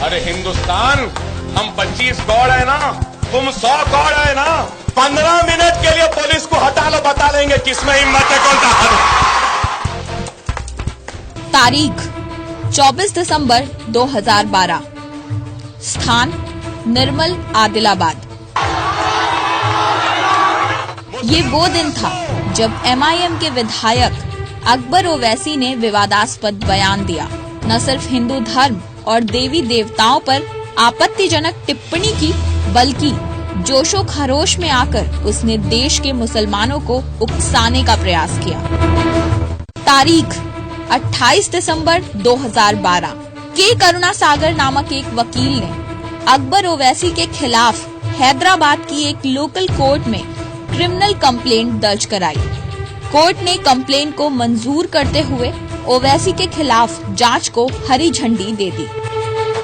अरे हिंदुस्तान, हम 25 गॉड है ना, तुम 100 गॉड है ना। 15 मिनट के लिए पुलिस को हटा लो, बता देंगे किसमें हिम्मत है, कौन ताकत है। तारीख 24 दिसंबर 2012। स्थान निर्मल, आदिलाबाद। ये वो दिन था जब MIM के विधायक अकबर ओवैसी ने विवादास्पद बयान दिया। न सिर्फ हिंदू धर्म और देवी देवताओं पर आपत्तिजनक टिप्पणी की, बल्कि जोशो खरोश में आकर उसने देश के मुसलमानों को उकसाने का प्रयास किया। तारीख 28 दिसंबर 2012। के करुणा सागर नामक एक वकील ने अकबर ओवैसी के खिलाफ हैदराबाद की एक लोकल कोर्ट में क्रिमिनल कंप्लेंट दर्ज कराई। कोर्ट ने कंप्लेंट को मंजूर करते हुए ओवैसी के खिलाफ जांच को हरी झंडी दे दी।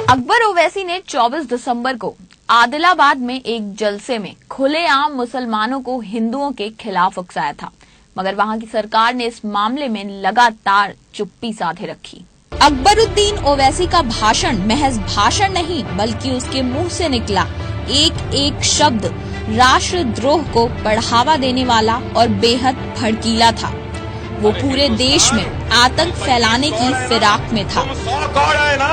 अकबर ओवैसी ने 24 दिसंबर को आदिलाबाद में एक जलसे में खुलेआम मुसलमानों को हिंदुओं के खिलाफ उकसाया था, मगर वहां की सरकार ने इस मामले में लगातार चुप्पी साधे रखी। अकबरुद्दीन ओवैसी का भाषण महज भाषण नहीं, बल्कि उसके मुंह से निकला एक एक शब्द राष्ट्रद्रोह को बढ़ावा देने वाला और बेहद भड़कीला था। वो पूरे देश में आतंक फैलाने की फिराक में था। 100 गॉड है ना,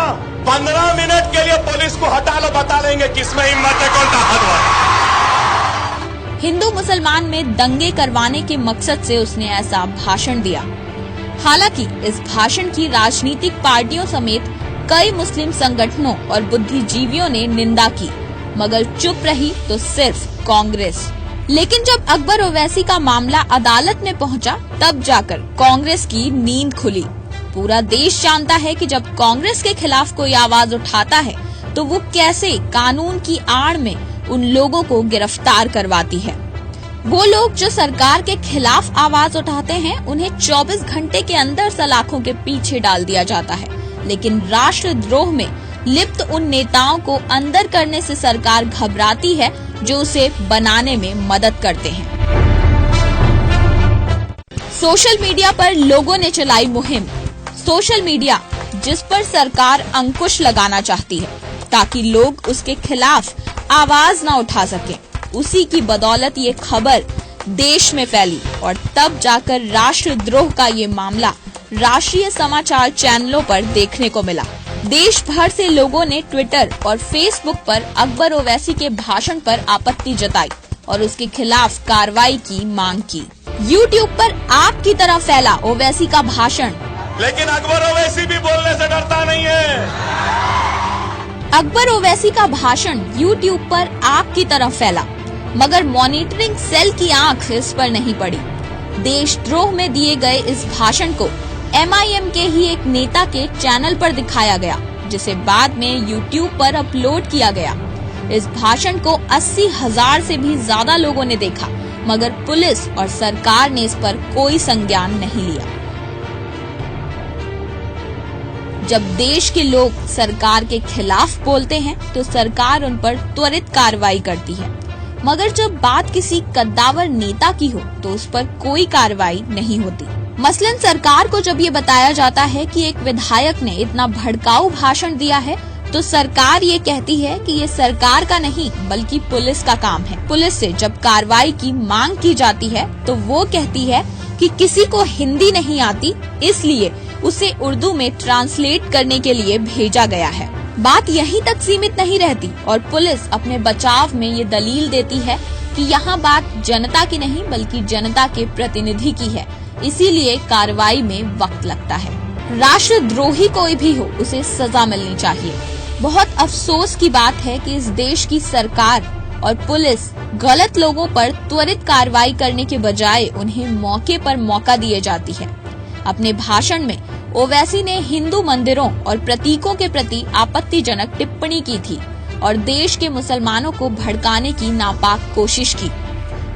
15 मिनट के लिए पुलिस को हटा लो, बता देंगे किसमें हिम्मत है, कौन ताकत है। हिंदू मुसलमान में दंगे करवाने के मकसद से उसने ऐसा भाषण दिया। हालांकि इस भाषण की राजनीतिक पार्टियों समेत कई मुस्लिम संगठनों और बुद्धिजीवियों ने निंदा की, मगर चुप रही तो सिर्फ कांग्रेस। लेकिन जब अकबर ओवैसी का मामला अदालत में पहुंचा, तब जाकर कांग्रेस की नींद खुली। पूरा देश जानता है कि जब कांग्रेस के खिलाफ कोई आवाज उठाता है तो वो कैसे कानून की आड़ में उन लोगों को गिरफ्तार करवाती है। वो लोग जो सरकार के खिलाफ आवाज उठाते हैं, उन्हें 24 घंटे के अंदर सलाखों के पीछे डाल दिया जाता है। लेकिन राष्ट्रद्रोह में लिप्त उन नेताओं को अंदर करने से सरकार घबराती है, जो उसे बनाने में मदद करते हैं। सोशल मीडिया पर लोगों ने चलाई मुहिम। सोशल मीडिया जिस पर सरकार अंकुश लगाना चाहती है, ताकि लोग उसके खिलाफ आवाज न उठा सकें, उसी की बदौलत ये खबर देश में फैली और तब जाकर राष्ट्रद्रोह का ये मामला राष्ट्रीय समाचार चैनलों पर देखने को मिला। देश भर से लोगों ने ट्विटर और फेसबुक पर अकबर ओवैसी के भाषण पर आपत्ति जताई और उसके खिलाफ कार्रवाई की मांग की। यूट्यूब पर आग की तरह फैला ओवैसी का भाषण, लेकिन अकबर ओवैसी भी बोलने से डरता नहीं है। अकबर ओवैसी का भाषण यूट्यूब पर आग की तरह फैला, मगर मॉनिटरिंग सेल की आंख इस पर नहीं पड़ी। देशद्रोह में दिए गए इस भाषण को MIM के ही एक नेता के चैनल पर दिखाया गया, जिसे बाद में YouTube पर अपलोड किया गया। इस भाषण को 80,000 से भी ज्यादा लोगों ने देखा, मगर पुलिस और सरकार ने इस पर कोई संज्ञान नहीं लिया। जब देश के लोग सरकार के खिलाफ बोलते हैं, तो सरकार उन पर त्वरित कार्रवाई करती है, मगर जब बात किसी कद्दावर नेता की हो तो उस पर कोई कार्रवाई नहीं होती। मसलन सरकार को जब ये बताया जाता है कि एक विधायक ने इतना भड़काऊ भाषण दिया है, तो सरकार ये कहती है कि ये सरकार का नहीं बल्कि पुलिस का काम है। पुलिस से जब कार्रवाई की मांग की जाती है, तो वो कहती है कि किसी को हिंदी नहीं आती, इसलिए उसे उर्दू में ट्रांसलेट करने के लिए भेजा गया है। बात यहीं तक सीमित नहीं रहती और पुलिस अपने बचाव में ये दलील देती है कि यहाँ बात जनता की नहीं बल्कि जनता के प्रतिनिधि की है, इसीलिए कार्रवाई में वक्त लगता है। राष्ट्रद्रोही कोई भी हो, उसे सजा मिलनी चाहिए। बहुत अफसोस की बात है कि इस देश की सरकार और पुलिस गलत लोगों पर त्वरित कार्रवाई करने के बजाय उन्हें मौके पर मौका दिए जाती है। अपने भाषण में ओवैसी ने हिंदू मंदिरों और प्रतीकों के प्रति आपत्तिजनक टिप्पणी की थी और देश के मुसलमानों को भड़काने की नापाक कोशिश की।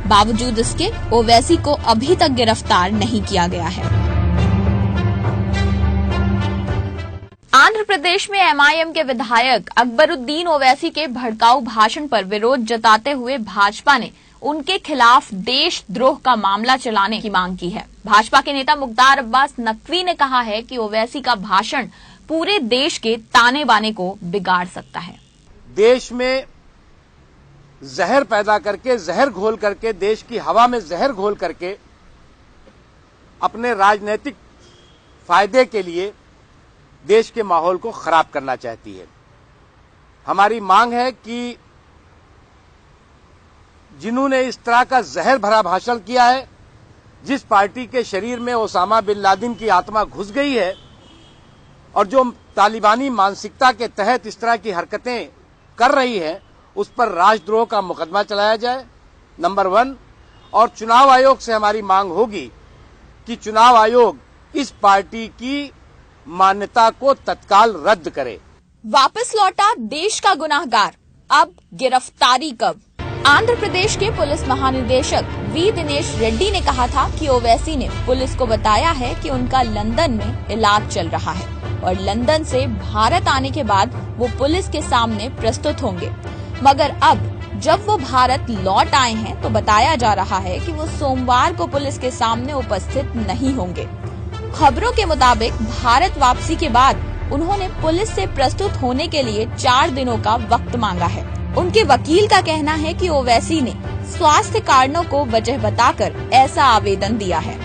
बावजूद इसके ओवैसी को अभी तक गिरफ्तार नहीं किया गया है। आंध्र प्रदेश में MIM के विधायक अकबरुद्दीन ओवैसी के भड़काऊ भाषण पर विरोध जताते हुए भाजपा ने उनके खिलाफ देशद्रोह का मामला चलाने की मांग की है। भाजपा के नेता मुख्तार अब्बास नकवी ने कहा है कि ओवैसी का भाषण पूरे देश के ताने बाने को बिगाड़ सकता है। देश में जहर पैदा करके, जहर घोल करके, देश की हवा में जहर घोल करके अपने राजनीतिक फायदे के लिए देश के माहौल को खराब करना चाहती है। हमारी मांग है कि जिन्होंने इस तरह का जहर भरा भाषण किया है, जिस पार्टी के शरीर में ओसामा बिन लादेन की आत्मा घुस गई है और जो तालिबानी मानसिकता के तहत इस तरह की हरकतें कर रही है, उस पर राजद्रोह का मुकदमा चलाया जाए, नंबर 1। और चुनाव आयोग से हमारी मांग होगी कि चुनाव आयोग इस पार्टी की मान्यता को तत्काल रद्द करे। वापस लौटा देश का गुनाहगार, अब गिरफ्तारी कब? आंध्र प्रदेश के पुलिस महानिदेशक वी दिनेश रेड्डी ने कहा था कि ओवैसी ने पुलिस को बताया है कि उनका लंदन में इलाज चल रहा है और लंदन से भारत आने के बाद वो पुलिस के सामने प्रस्तुत होंगे। मगर अब जब वो भारत लौट आए हैं तो बताया जा रहा है कि वो सोमवार को पुलिस के सामने उपस्थित नहीं होंगे। खबरों के मुताबिक भारत वापसी के बाद उन्होंने पुलिस से प्रस्तुत होने के लिए 4 दिनों का वक्त मांगा है। उनके वकील का कहना है कि ओवैसी ने स्वास्थ्य कारणों को वजह बताकर ऐसा आवेदन दिया है।